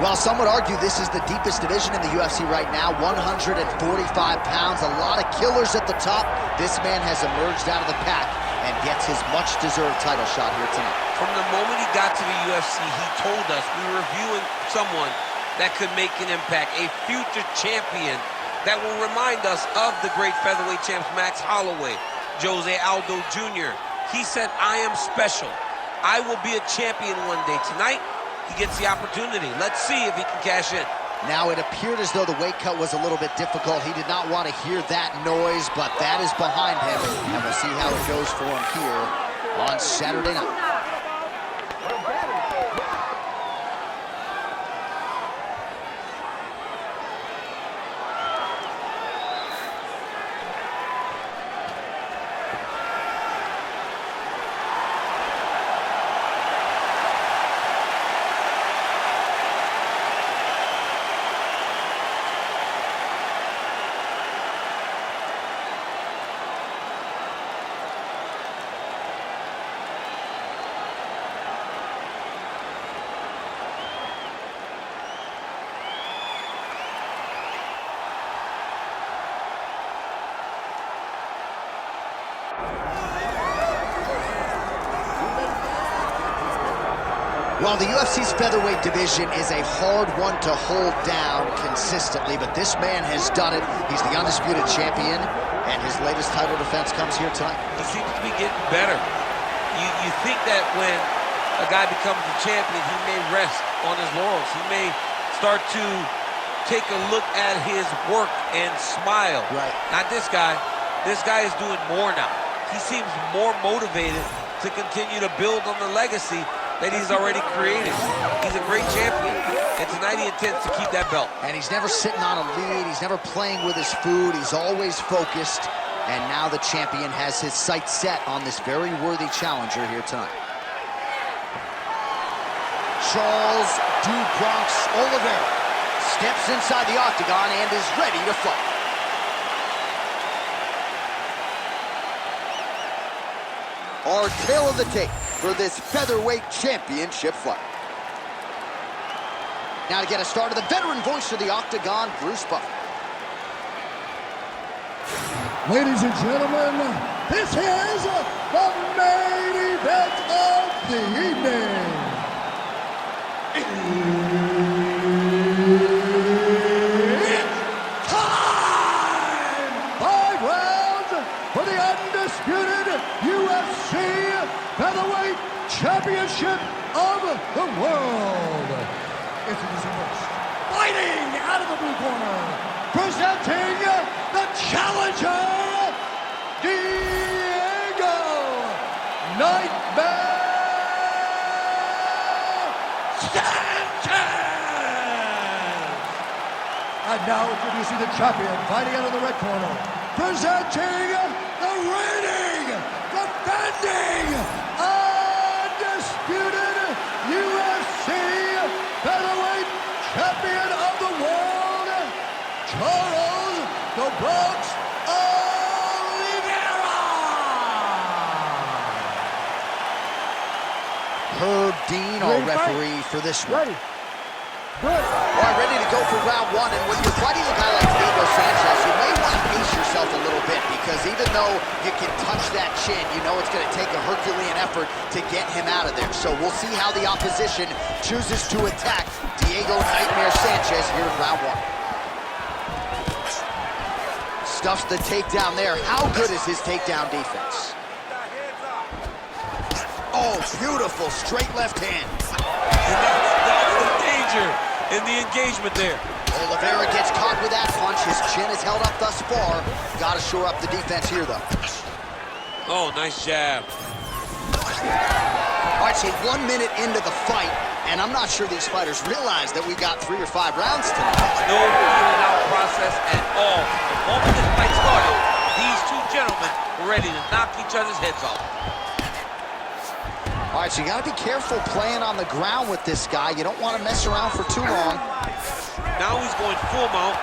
Well, some would argue this is the deepest division in the UFC right now, 145 pounds, a lot of killers at the top. This man has emerged out of the pack and gets his much-deserved title shot here tonight. From the moment he got to the UFC, he told us we were viewing someone that could make an impact, a future champion that will remind us of the great featherweight champs Max Holloway, Jose Aldo Jr. He said, I am special. I will be a champion one day. Tonight, he gets the opportunity. Let's see if he can cash in. Now, it appeared as though the weight cut was a little bit difficult. He did not want to hear that noise, but that is behind him, and we'll see how it goes for him here on Saturday night. Well, the UFC's featherweight division is a hard one to hold down consistently, but this man has done it. He's the undisputed champion, and his latest title defense comes here tonight. He seems to be getting better. You think that when a guy becomes a champion, he may rest on his laurels. He may start to take a look at his work and smile. Right. Not this guy. This guy is doing more now. He seems more motivated to continue to build on the legacy that he's already created. He's a great champion, and tonight he intends to keep that belt. And he's never sitting on a lead. He's never playing with his food. He's always focused. And now the champion has his sights set on this very worthy challenger here tonight. Charles Du Bronx Oliveira steps inside the octagon and is ready to fight. Our tale of the tape for this featherweight championship fight. Now to get us started, the veteran voice of the octagon, Bruce Buffer. Ladies and gentlemen, this is the main event of the evening. It's time! 5 rounds for the undisputed UFC Featherweight Championship of the world. Introducing first, fighting out of the blue corner, presenting the challenger, Diego Nightmare Sanchez! And now introducing the champion, fighting out of the red corner, presenting the reigning, defending, undisputed UFC Featherweight Champion of the world, Charles "The Bronx" Oliveira! Herb Dean, our referee for this one. Ready. Good. All right, ready to go for round one. And when you're fighting a guy like Diego Sanchez, you may want to pace yourself a little bit, because even though you can touch that chin, you know it's going to take a Herculean effort to get him out of there. So we'll see how the opposition chooses to attack Diego Nightmare Sanchez here in round one. Stuffs the takedown there. How good is his takedown defense? Oh, beautiful straight left hand. And that's the danger in the engagement there. Oliveira gets caught with that punch. His chin is held up thus far. Got to shore up the defense here, though. Oh, nice jab. All right, so 1 minute into the fight, and I'm not sure these fighters realize that we got 3 or 5 rounds tonight. No in-and-out process at all. The moment this fight started, these two gentlemen were ready to knock each other's heads off. All right, so you got to be careful playing on the ground with this guy. You don't want to mess around for too long. Now he's going full mount.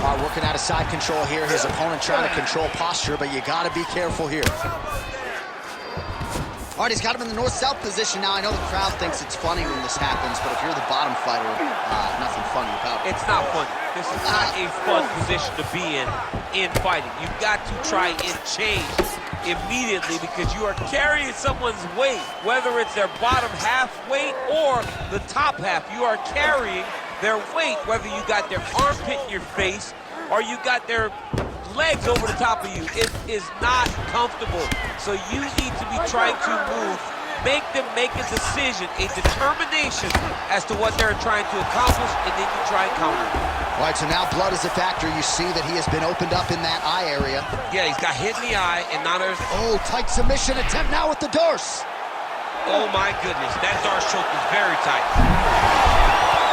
All right, working out of side control here. His opponent trying to control posture, but you got to be careful here. All right, he's got him in the north-south position now. I know the crowd thinks it's funny when this happens, but if you're the bottom fighter, nothing funny about it. It's not funny. This is not a fun position to be in fighting. You've got to try and change immediately because you are carrying someone's weight, whether it's their bottom half weight or the top half. You are carrying their weight, whether you got their armpit in your face or you got their legs over the top of you. It is not comfortable. So you need to be trying to move, make them make a decision, a determination as to what they're trying to accomplish, and then you try and counter it. All right, so now blood is a factor. You see that he has been opened up in that eye area. Yeah, he's got hit in the eye, and now there's... Oh, tight submission attempt now with the Darce. Oh, my goodness. That Darce choke is very tight.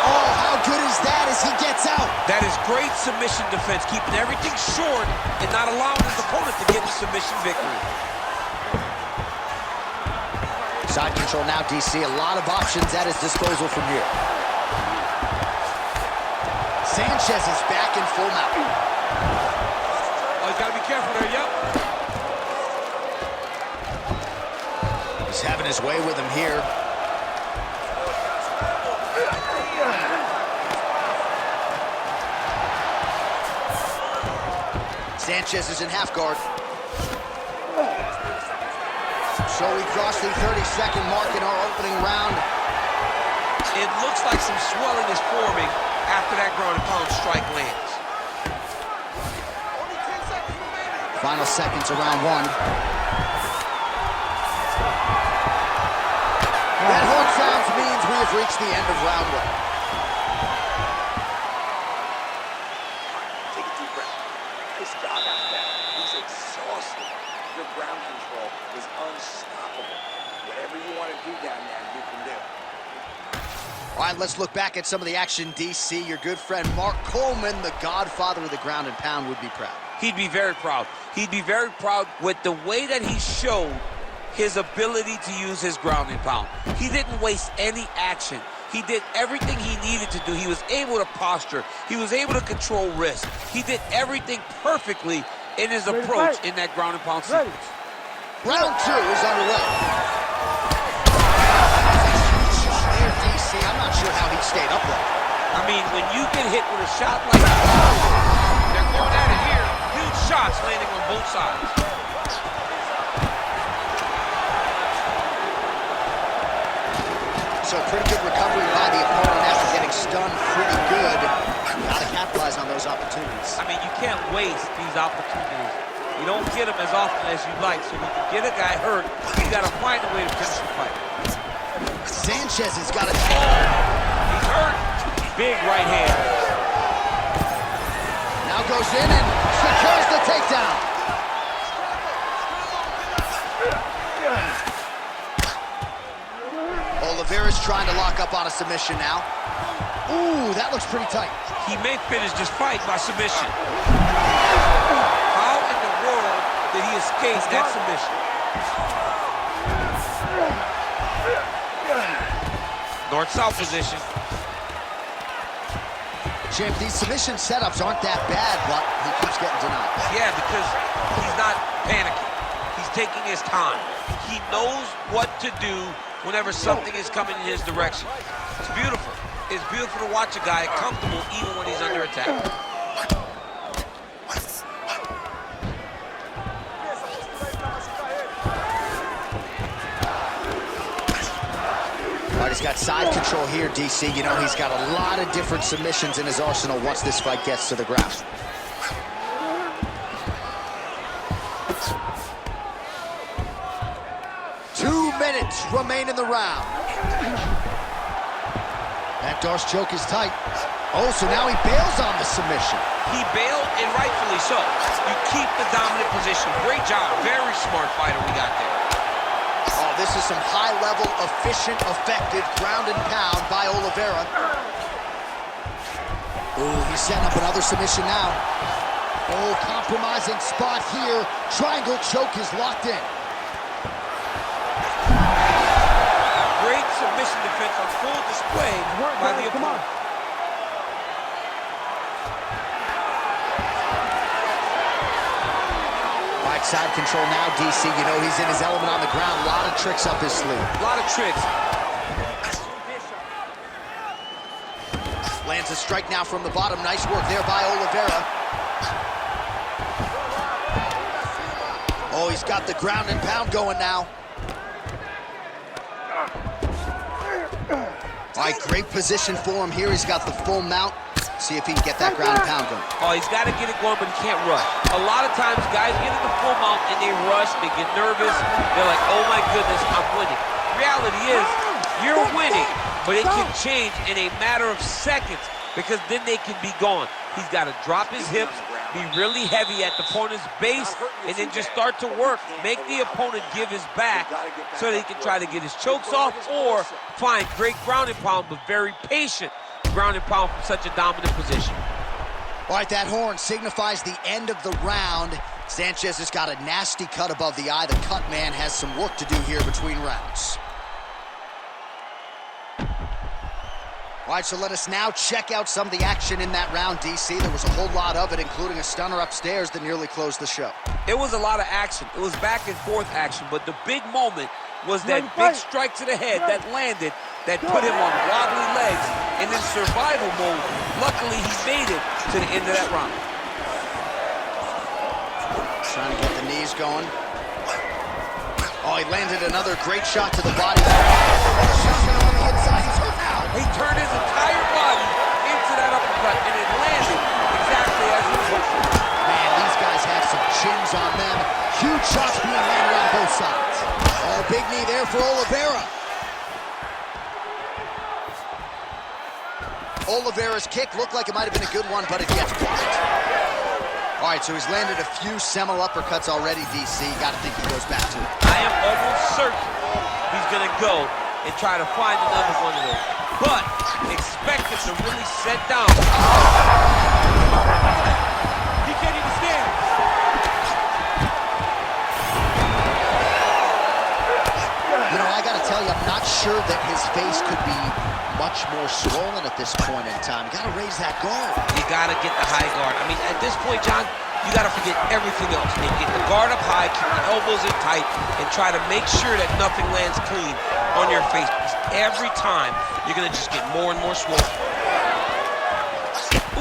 Oh, how good is that as he gets out? That is great submission defense, keeping everything short and not allowing his opponent to get the submission victory. Side control now, DC. A lot of options at his disposal from here. Sanchez is back in full mount. Oh, he's got to be careful there, yep. He's having his way with him here. Sanchez is in half guard. So we crossed the 30-second mark in our opening round. It looks like some swelling is forming after that ground and pound strike lands. Final seconds of round one. That horn sounds means we have reached the end of round one. Take a deep breath. Nice job out there. He's exhausted. Your ground control is unstoppable. Whatever you want to do down there, you can do. All right, let's look back at some of the action, DC. Your good friend Mark Coleman, the godfather of the ground and pound, would be proud. He'd be very proud. He'd be very proud with the way that he showed his ability to use his ground and pound. He didn't waste any action. He did everything he needed to do. He was able to posture. He was able to control risk. He did everything perfectly in his approach in that ground and pound sequence. Round two is underway. There, DC. I'm not sure how he stayed upright. I mean, when you get hit with a shot like that, they're going at it here. Huge shots landing on both sides. So pretty good recovery by the opponent after getting stunned pretty good. Gotta capitalize on those opportunities. I mean, you can't waste these opportunities. You don't get them as often as you'd like. So when you get a guy hurt, you gotta find a way to finish the fight. Sanchez has got a... He's hurt. Big right hand. Now goes in and secures the takedown. Oliveira's trying to lock up on a submission now. Ooh, that looks pretty tight. He may finish this fight by submission. How in the world did he escape that submission? North-south position. Champ, these submission setups aren't that bad, but he keeps getting denied. Yeah, because he's not panicking. He's taking his time. He knows what to do whenever something is coming in his direction. It's beautiful. It's beautiful to watch a guy comfortable even when he's under attack. All right, he's got side control here, DC. You know, he's got a lot of different submissions in his arsenal once this fight gets to the ground. Remain in the round. That Darce choke is tight. Oh, so now he bails on the submission. He bailed, and rightfully so. You keep the dominant position. Great job. Very smart fighter we got there. Oh, this is some high-level, efficient, effective ground and pound by Oliveira. Ooh, he's setting up another submission now. Oh, compromising spot here. Triangle choke is locked in. Great submission defense on full display by the opponent. Right side control now, DC. You know he's in his element on the ground. A lot of tricks up his sleeve. A lot of tricks. Lands a strike now from the bottom. Nice work there by Oliveira. Oh, he's got the ground and pound going now. All right, great position for him here. He's got the full mount. See if he can get that ground and pound going. Oh, he's got to get it going, but he can't rush. A lot of times, guys get in the full mount and they rush, they get nervous. They're like, oh my goodness, I'm winning. Reality is, you're winning, but it can change in a matter of seconds because then they can be gone. He's got to drop his hips, be really heavy at the opponent's base, and then just start to work. Make the opponent give his back so that he can try to get his chokes off or find great ground and pound, but very patient ground and pound from such a dominant position. All right, that horn signifies the end of the round. Sanchez has got a nasty cut above the eye. The cut man has some work to do here between rounds. All right, so let us now check out some of the action in that round, DC. There was a whole lot of it, including a stunner upstairs that nearly closed the show. It was a lot of action. It was back and forth action, but the big moment was that big strike to the head that landed, that put him on wobbly legs, and in survival mode, luckily he made it to the end of that round. Trying to get the knees going. Oh, he landed another great shot to the body. Shotgun on the inside, he's hurt now. He turned his entire body into that uppercut, and it landed exactly as he was hoping. Man, these guys have some chins on them. Huge shots being landed on both sides. Oh, big knee there for Oliveira. Oliveira's kick looked like it might have been a good one, but it gets blocked. All right, so he's landed a few seminal uppercuts already, DC. Got to think he goes back to it. I am almost certain he's going to go and try to find another one of those. But expect it to really set down. He can't even stand. You know, I got to tell you, I'm not sure that his face could be much more swollen at this point in time. You got to raise that guard. You got to get the high guard. I mean, at this point, John, you got to forget everything else and get the guard up high, keep the elbows in tight, and try to make sure that nothing lands clean on your face. Because every time, you're going to just get more and more swollen.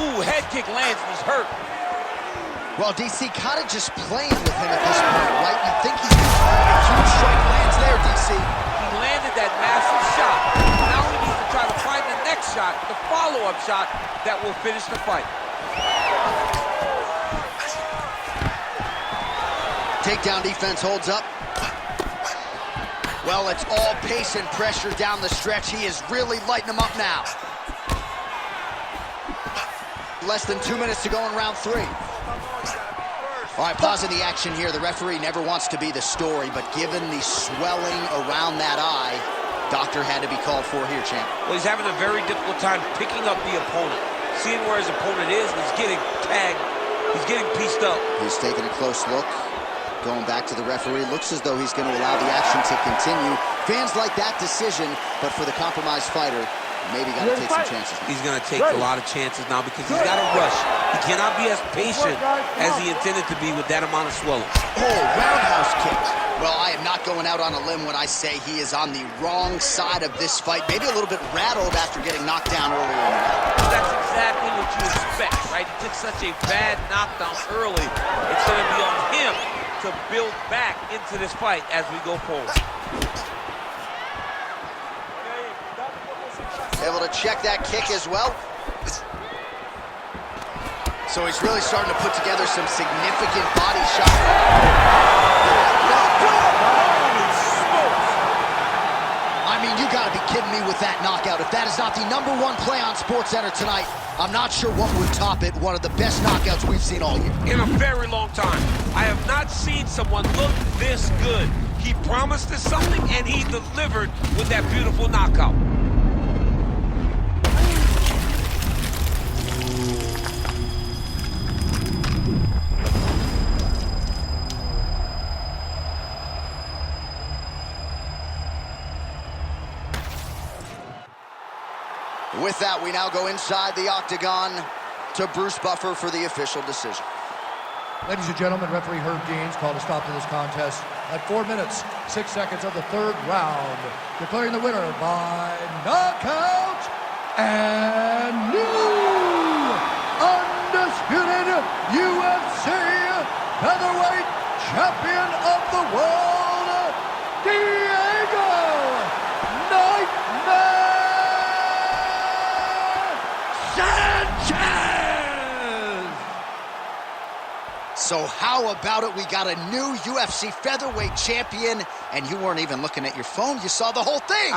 Ooh, head kick lands and he's hurt. Well, DC kind of just playing with him at this point, right? You think he's a huge strike lands there, DC. He landed that massive shot. Now he needs to try to find the next shot, the follow-up shot that will finish the fight. Takedown defense holds up. Well, it's all pace and pressure down the stretch. He is really lighting them up now. Less than 2 minutes to go in round 3. All right, pausing the action here. The referee never wants to be the story, but given the swelling around that eye, doctor had to be called for here, champ. Well, he's having a very difficult time picking up the opponent, seeing where his opponent is, and he's getting tagged. He's getting pieced up. He's taking a close look. Going back to the referee. Looks as though he's going to allow the action to continue. Fans like that decision, but for the compromised fighter, maybe got to take some chances. He's going to take a lot of chances now because he's got to rush. He cannot be as patient as he intended to be with that amount of swelling. Oh, roundhouse kick. Well, I am not going out on a limb when I say he is on the wrong side of this fight. Maybe a little bit rattled after getting knocked down earlier in the night. That's exactly what you expect, right? He took such a bad knockdown early. It's going to be on him to build back into this fight as we go forward. Able to check that kick as well. So he's really starting to put together some significant body shots. I mean, you gotta be kidding me with that knockout. If that is not the #1 play on SportsCenter tonight, I'm not sure what would top it. One of the best knockouts we've seen all year. In a very long time. I have not seen someone look this good. He promised us something, and he delivered with that beautiful knockout. With that, we now go inside the octagon to Bruce Buffer for the official decision. Ladies and gentlemen, referee Herb Deans called a stop to this contest at 4 minutes, 6 seconds of the third round, declaring the winner by knockout and new undisputed UFC featherweight champion of the world, Diego Nightmare Sanchez! So how about it? We got a new UFC featherweight champion, and you weren't even looking at your phone. You saw the whole thing.